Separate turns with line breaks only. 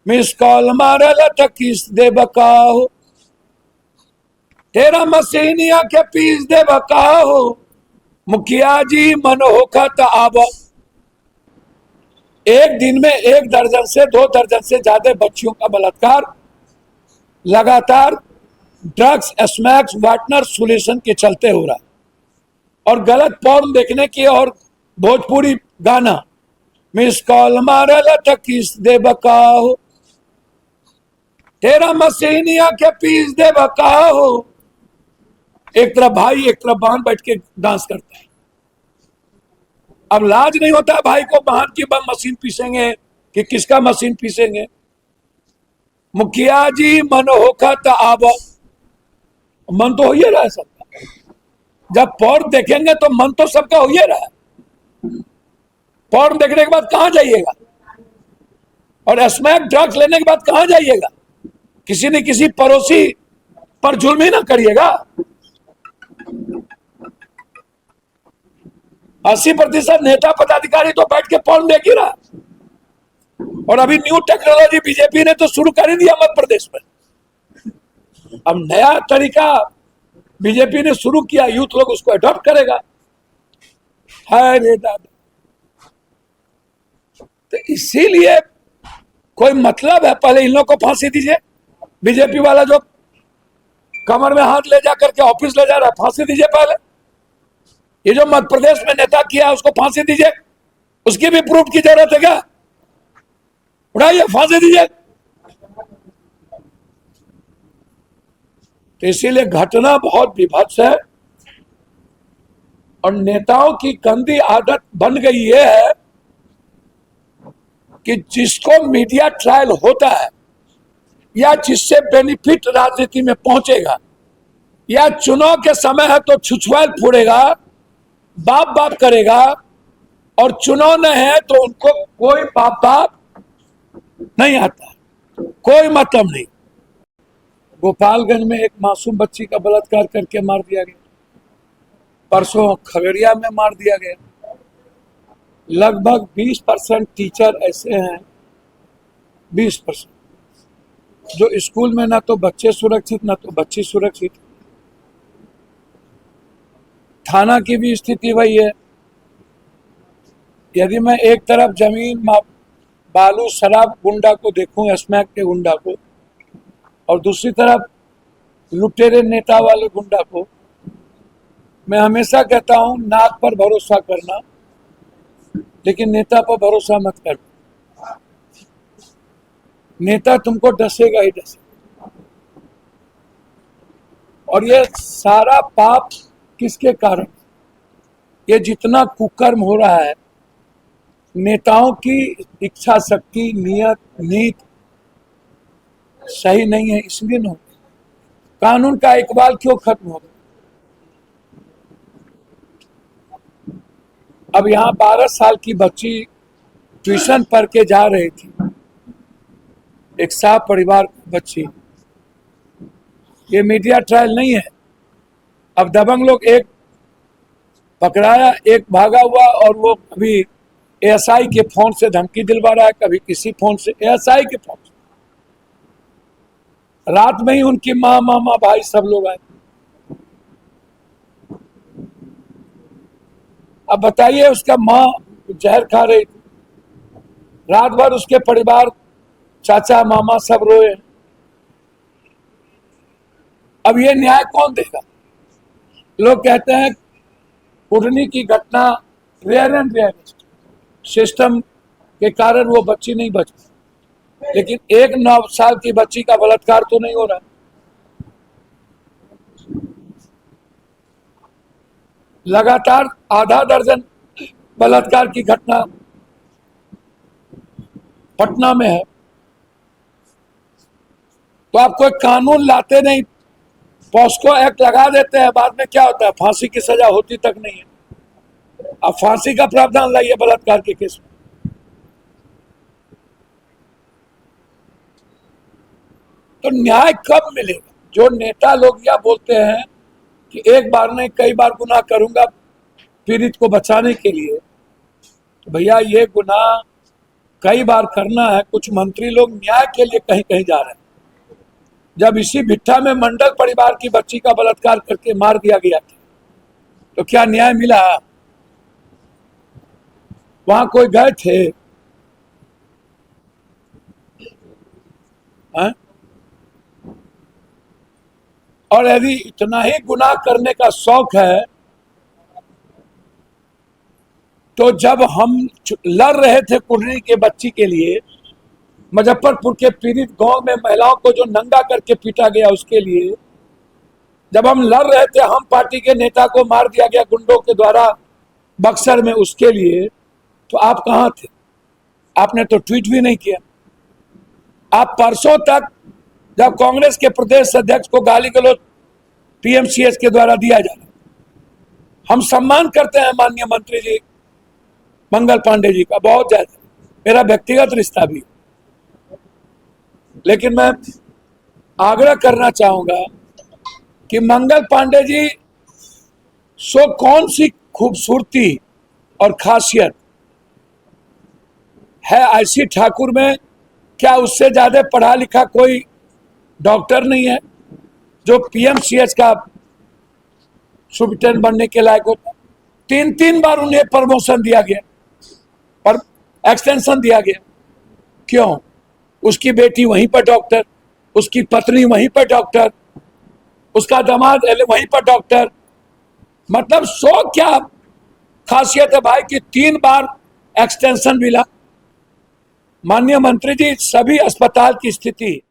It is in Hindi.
मिस कॉल मारल त किस दे बकाहो, तेरा मसीनिया के पीस दे बकाहो, मुखिया जी मन होखत आब। एक दिन में 1 दर्जन से 2 दर्जन से ज्यादा बच्चियों का बलात्कार लगातार ड्रग्स, स्मैक्स, वार्टनर सॉल्यूशन के चलते हो रहा, और गलत पॉर्न देखने की, और भोजपुरी गाना मिस कॉल मारल त किस दे बकाहो, तेरा मसीनिया के पीस दे बकाहो। एक तरफ भाई एक तरफ बहन बैठ के डांस करता है। अब लाज नहीं होता भाई को बहन की मशीन पीसेंगे कि किसका मशीन पीसेंगे। मुखिया जी मन होखत आब, मन तो हो ही रहा है सबका। जब पॉर्न देखेंगे तो मन तो सबका हो ही रहा है। पॉर्न देखने के बाद कहां जाइएगा, और स्मैक ड्रग्स लेने के बाद कहां जाइएगा। किसी न किसी पड़ोसी पर जुल्म ही ना करिएगा। 80% नेता पदाधिकारी तो बैठ के पॉर्न देख ही रहा। और अभी न्यू टेक्नोलॉजी बीजेपी ने तो शुरू कर ही दिया मध्य प्रदेश में। अब नया तरीका बीजेपी ने शुरू किया, यूथ लोग उसको अडॉप्ट करेगा। हाय रे दादा, तो इसीलिए कोई मतलब है, पहले इन लोगों को फांसी दीजिए। बीजेपी वाला जो कमर में हाथ ले जाकर के ऑफिस ले जा रहा है, फांसी दीजिए पहले। ये जो मध्य प्रदेश में नेता किया उसको फांसी दीजिए। उसकी भी प्रूफ की जरूरत है क्या? उठाइए, फांसी दीजिए। तो इसीलिए घटना बहुत विभत्स है, और नेताओं की गंदी आदत बन गई ये है कि जिसको मीडिया ट्रायल होता है, या जिससे बेनिफिट राजनीति में पहुंचेगा, या चुनाव के समय है तो छुछुआल फोड़ेगा, बाप बाप करेगा, और चुनाव न है तो उनको कोई बाप बाप नहीं आता, कोई मतलब नहीं। गोपालगंज में एक मासूम बच्ची का बलात्कार करके मार दिया गया। परसों खगड़िया में मार दिया गया। लगभग 20% टीचर ऐसे हैं, 20%, जो स्कूल में ना तो बच्चे सुरक्षित ना तो बच्ची सुरक्षित। थाना की भी स्थिति वही है। यदि मैं एक तरफ जमीन, बालू, शराब गुंडा को देखूं, स्मैक के गुंडा को, और दूसरी तरफ लुटेरे नेता वाले गुंडा को, मैं हमेशा कहता हूं नाक पर भरोसा करना, लेकिन नेता पर भरोसा मत कर। नेता तुमको डसेगा ही डसेगा। और ये सारा पाप किसके कारण? ये जितना कुकर्म हो रहा है, नेताओं की इच्छा शक्ति, नियत, नीति सही नहीं है, इसलिए नहीं। कानून का इकबाल क्यों खत्म हो गया? अब यहां 12 साल की बच्ची ट्यूशन पढ़ के जा रही थी, एक साफ परिवार की बच्ची। ये मीडिया ट्रायल नहीं है। अब दबंग लोग एक पकड़ाया, एक भागा हुआ, और वो कभी एएसआई के फोन से धमकी दिलवा रहा है, कभी किसी फोन से, एएसआई के फोन से। रात में ही उनकी माँ, मामा, भाई सब लोग आए। अब बताइए, उसका माँ जहर खा रही थी, रात भर उसके परिवार, चाचा, मामा सब रोए। अब ये न्याय कौन देगा? लोग कहते हैं उड़नी की घटना रेयर एंड रेयरेस्ट, सिस्टम के कारण वो बच्ची नहीं बच पाई, लेकिन एक 9 साल की बच्ची का बलात्कार तो नहीं हो रहा। लगातार आधा दर्जन बलात्कार की घटना पटना में है। तो आप कोई कानून लाते नहीं, पॉस्को एक्ट लगा देते हैं, बाद में क्या होता है? फांसी की सजा होती तक नहीं है। अब फांसी का प्रावधान लाइए बलात्कार के केस में। तो न्याय कब मिलेगा? जो नेता लोग यह बोलते हैं कि एक बार नहीं कई बार गुनाह करूंगा पीड़ित को बचाने के लिए, तो भैया ये गुनाह कई बार करना है। कुछ मंत्री लोग न्याय के लिए कहीं कहीं जा रहे हैं। जब इसी भिट्ठा में मंडल परिवार की बच्ची का बलात्कार करके मार दिया गया था, तो क्या न्याय मिला? वहां कोई गए थे? है? और यदि इतना ही गुनाह करने का शौक है, तो जब हम लड़ रहे थे कुंडली के बच्ची के लिए, मुजफ्फरपुर के पीड़ित गांव में महिलाओं को जो नंगा करके पीटा गया उसके लिए, जब हम लड़ रहे थे, हम पार्टी के नेता को मार दिया गया गुंडों के द्वारा बक्सर में, उसके लिए, तो आप कहां थे? आपने तो ट्वीट भी नहीं किया। आप परसों तक जब कांग्रेस के प्रदेश अध्यक्ष को गाली गलौज पीएमसीएच के द्वारा दिया जा रहा, हम सम्मान करते हैं माननीय मंत्री जी मंगल पांडे जी का बहुत ज्यादा, मेरा व्यक्तिगत रिश्ता भी, लेकिन मैं आग्रह करना चाहूंगा कि मंगल पांडे जी सो कौन सी खूबसूरती और खासियत है आईसी ठाकुर में? क्या उससे ज्यादा पढ़ा लिखा कोई डॉक्टर नहीं है जो पीएमसीएच का सुपरिटेंडेंट बनने के लायक होता? 3 बार उन्हें प्रमोशन दिया गया और एक्सटेंशन दिया गया। क्यों? उसकी बेटी वहीं पर डॉक्टर, उसकी पत्नी वहीं पर डॉक्टर, उसका दामाद वहीं पर डॉक्टर। मतलब सो क्या खासियत है भाई कि 3 बार एक्सटेंशन मिला। माननीय मंत्री जी, सभी अस्पताल की स्थिति